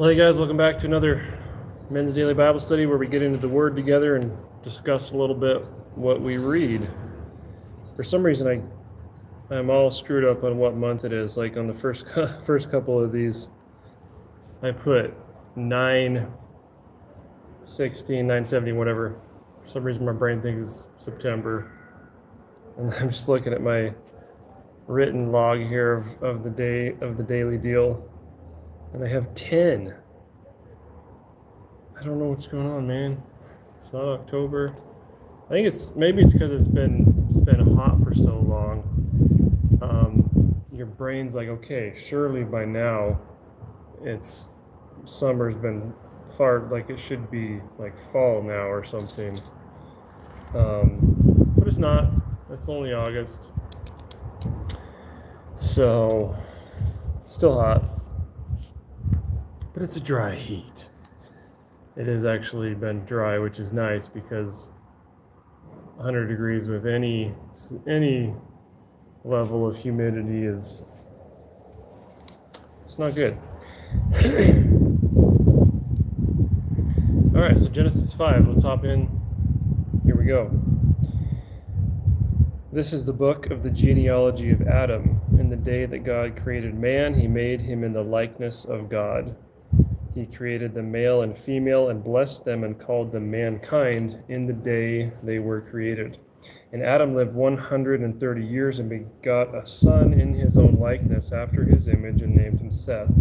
Well, hey guys, welcome back to another Men's Daily Bible Study where we get into the Word together and discuss a little bit what we read. For some reason, I'm all screwed up on what month it is. Like on the first couple of these, I put 9/16, 9/17, whatever. For some reason, my brain thinks it's September, and I'm just looking at my written log here of the daily deal, and I have 10. I don't know what's going on, man. It's not October. I think maybe it's because it's been hot for so long. Your brain's like, okay, surely by now summer's been far, like it should be like fall now or something. But it's not. It's only August. So it's still hot. But it's a dry heat. It has actually been dry, which is nice because 100 degrees with any level of humidity it's not good. All right, so Genesis 5, let's hop in. Here we go. This is the book of the genealogy of Adam. In the day that God created man, he made him in the likeness of God. He created the male and female and blessed them and called them mankind in the day they were created. And Adam lived 130 years and begot a son in his own likeness after his image and named him Seth.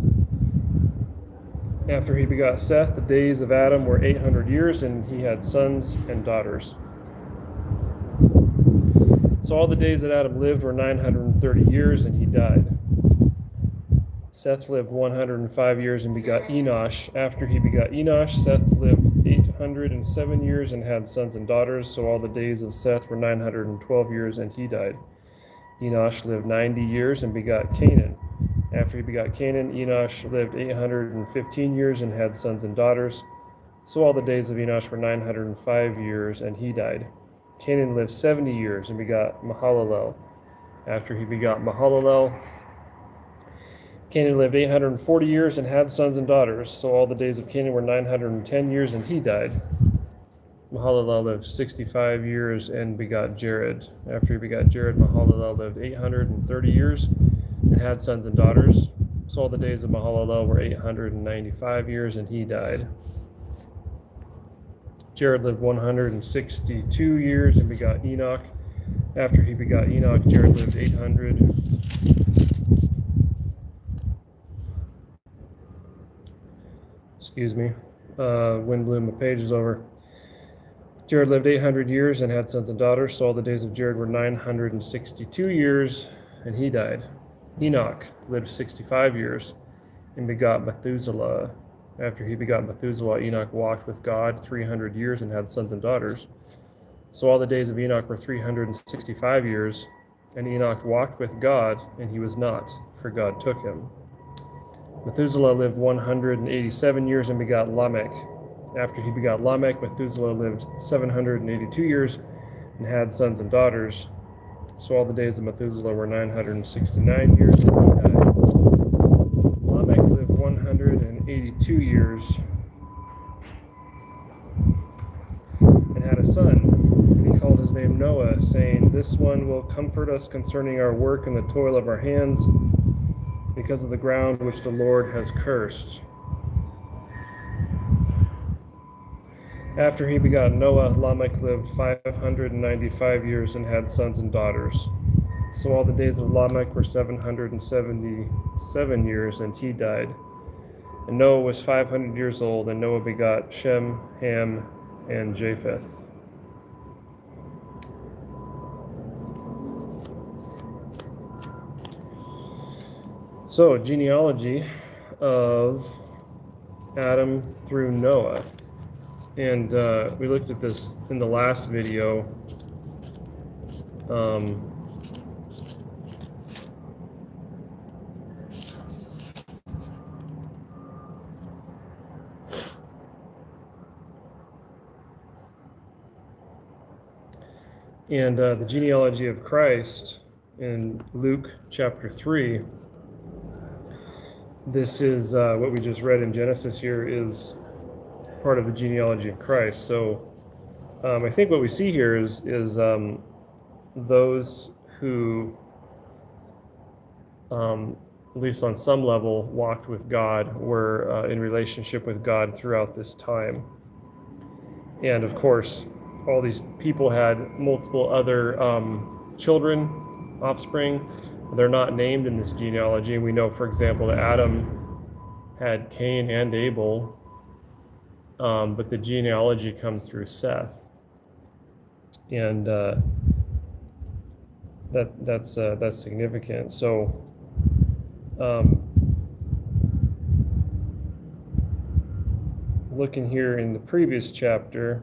After he begot Seth, the days of Adam were 800 years and he had sons and daughters. So all the days that Adam lived were 930 years and he died. Seth lived 105 years and begot Enosh. After he begot Enosh, Seth lived 807 years and had sons and daughters. So all the days of Seth were 912 years and he died. Enosh lived 90 years and begot Canaan. After he begot Canaan, Enosh lived 815 years and had sons and daughters. So all the days of Enosh were 905 years and he died. Canaan lived 70 years and begot Mahalalel. After he begot Mahalalel, Canaan lived 840 years and had sons and daughters. So all the days of Canaan were 910 years and he died. Mahalalel lived 65 years and begot Jared. After he begot Jared, Mahalalel lived 830 years and had sons and daughters. So all the days of Mahalalel were 895 years and he died. Jared lived 162 years and begot Enoch. After he begot Enoch, Jared lived 800. Excuse me. Wind blew my pages over. Jared lived 800 years and had sons and daughters. So all the days of Jared were 962 years and he died. Enoch lived 65 years and begot Methuselah. After he begot Methuselah, Enoch walked with God 300 years and had sons and daughters. So all the days of Enoch were 365 years, and Enoch walked with God, and he was not, for God took him. Methuselah lived 187 years and begot Lamech. After he begot Lamech, Methuselah lived 782 years and had sons and daughters. So all the days of Methuselah were 969 years and he died. Lamech lived 182 years and had a son, and he called his name Noah, saying, "This one will comfort us concerning our work and the toil of our hands, because of the ground which the Lord has cursed." After he begot Noah, Lamech lived 595 years and had sons and daughters. So all the days of Lamech were 777 years, and he died. And Noah was 500 years old, and Noah begot Shem, Ham, and Japheth. So, genealogy of Adam through Noah. And we looked at this in the last video. And the genealogy of Christ in Luke chapter 3. This is what we just read in Genesis here is part of the genealogy of Christ. So I think what we see here is those who, at least on some level, walked with God, were in relationship with God throughout this time. And of course, all these people had multiple other children, offspring. They're not named in this genealogy. We know, for example, that Adam had Cain and Abel, but the genealogy comes through Seth, and that's significant. So, looking here in the previous chapter,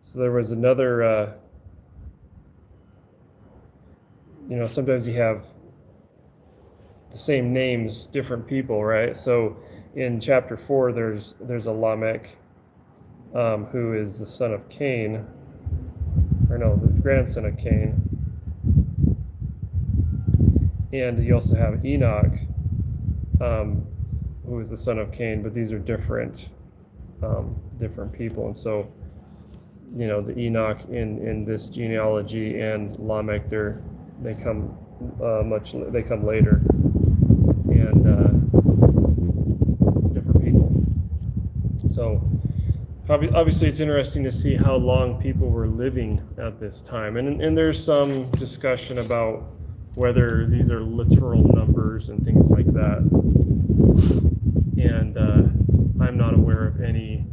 so there was another. Sometimes you have the same names, different people, right? So in chapter 4, there's a Lamech, who is the son of Cain, the grandson of Cain. And you also have Enoch, who is the son of Cain, but these are different people. And so, the Enoch in this genealogy and Lamech, they come later, and different people. So obviously it's interesting to see how long people were living at this time, and there's some discussion about whether these are literal numbers and things like that, and I'm not aware of any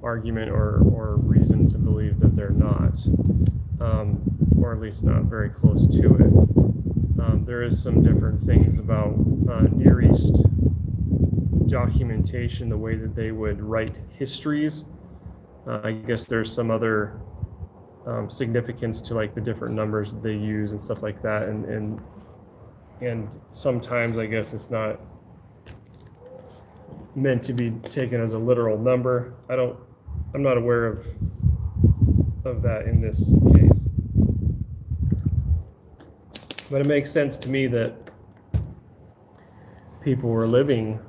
argument or reason to believe that they're not, or at least not very close to it. There is some different things about Near East documentation, the way that they would write histories. I guess there's some other significance to like the different numbers that they use and stuff like that, and sometimes I guess it's not meant to be taken as a literal number. I'm not aware of that in this case. But it makes sense to me that people were living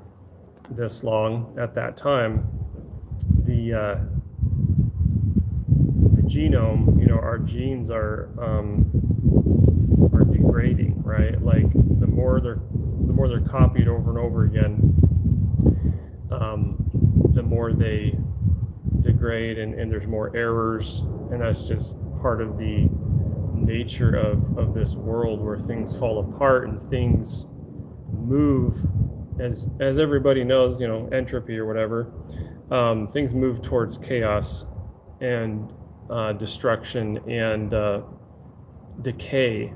this long at that time. The genome, our genes are degrading, right? Like the more they're copied over and over again, the more they degrade, and there's more errors, and that's just part of the nature of this world, where things fall apart and things move, as everybody knows, entropy or whatever, things move towards chaos and destruction and decay.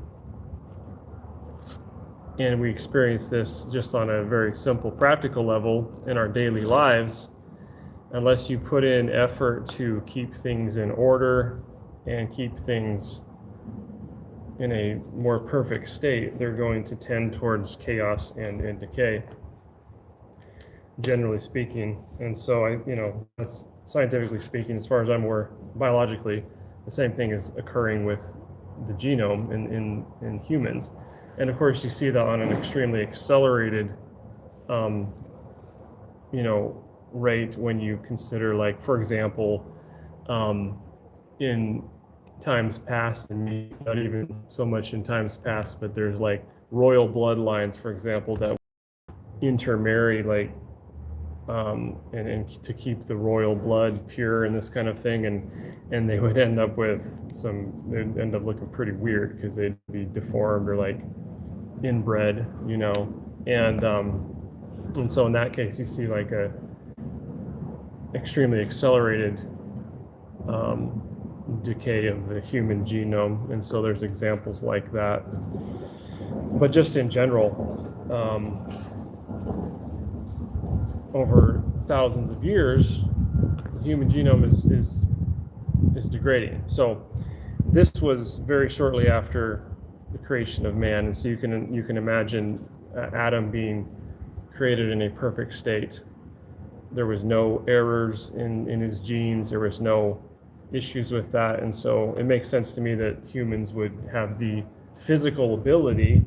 And we experience this just on a very simple, practical level in our daily lives. Unless you put in effort to keep things in order and keep things in a more perfect state, they're going to tend towards chaos and decay, generally speaking. And so that's scientifically speaking, as far as I'm aware, biologically, the same thing is occurring with the genome in humans. And of course, you see that on an extremely accelerated, rate when you consider, like, for example, in times past, and not even so much in times past, but there's like royal bloodlines, for example, that intermarry, like, and to keep the royal blood pure and this kind of thing, and they would end up they'd end up looking pretty weird because they'd be deformed or like inbred, and so in that case you see like a extremely accelerated decay of the human genome, and so there's examples like that. But just in general, over thousands of years, the human genome is degrading. So this was very shortly after the creation of man, and so you can imagine Adam being created in a perfect state. There was no errors in his genes. There was no issues with that, and so it makes sense to me that humans would have the physical ability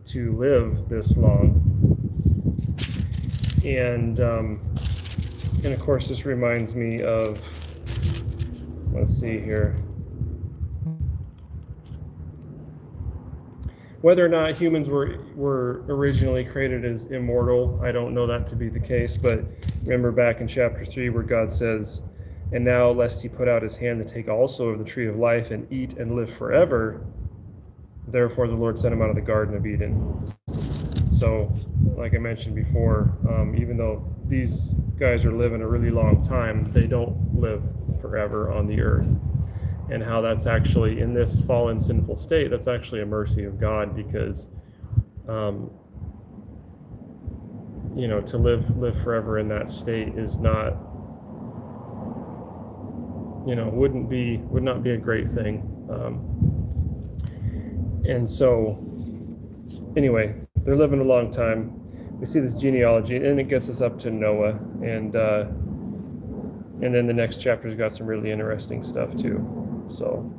to live this long. And of course, this reminds me of, let's see here, whether or not humans were originally created as immortal. I don't know that to be the case, but remember back in chapter 3 where God says, "And now lest he put out his hand to take also of the tree of life and eat and live forever, therefore the Lord sent him out of the Garden of Eden." So, like I mentioned before, even though these guys are living a really long time, they don't live forever on the earth. And how that's actually, in this fallen sinful state, that's actually a mercy of God, because to live forever in that state is not, would not be a great thing. And so anyway, they're living a long time. We see this genealogy, and it gets us up to Noah, and then the next chapter's got some really interesting stuff too. So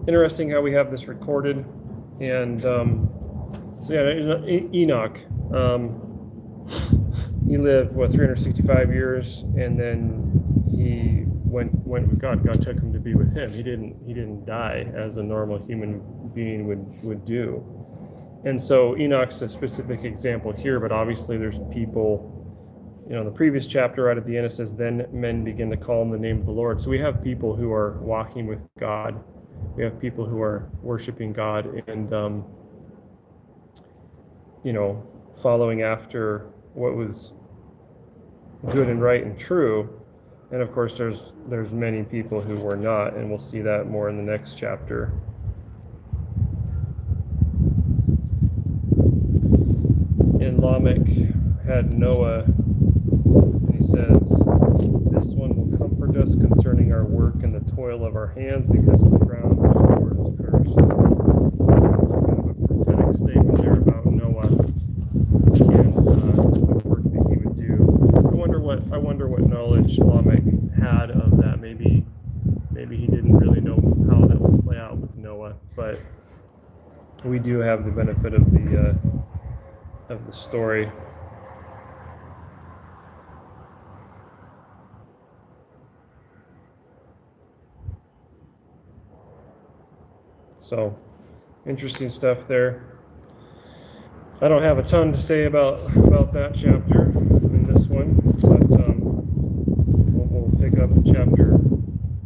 interesting how we have this recorded. And so yeah, Enoch, he lived 365 years, and then he went with God. God took him to be with him. He didn't die as a normal human being would do. And so Enoch's a specific example here, but obviously there's people, the previous chapter right at the end it says, "Then men begin to call on the name of the Lord." So we have people who are walking with God. We have people who are worshiping God and, following after what was good and right and true. And of course, there's many people who were not, and we'll see that more in the next chapter. And Lamech had Noah, and he says, "This one will comfort us concerning our work and the toil of our hands, because of the ground which the Lord has cursed." Kind of a prophetic statement there about Noah and the work that he would do. I wonder what knowledge Lamech had of that. Maybe he didn't really know how that would play out with Noah, but we do have the benefit of the story. So, interesting stuff there. I don't have a ton to say about that chapter in this one, but we'll pick up chapter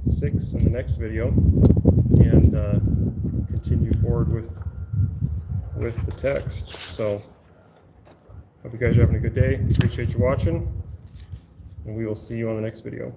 6 in the next video and continue forward with the text. So, hope you guys are having a good day. Appreciate you watching, and we will see you on the next video.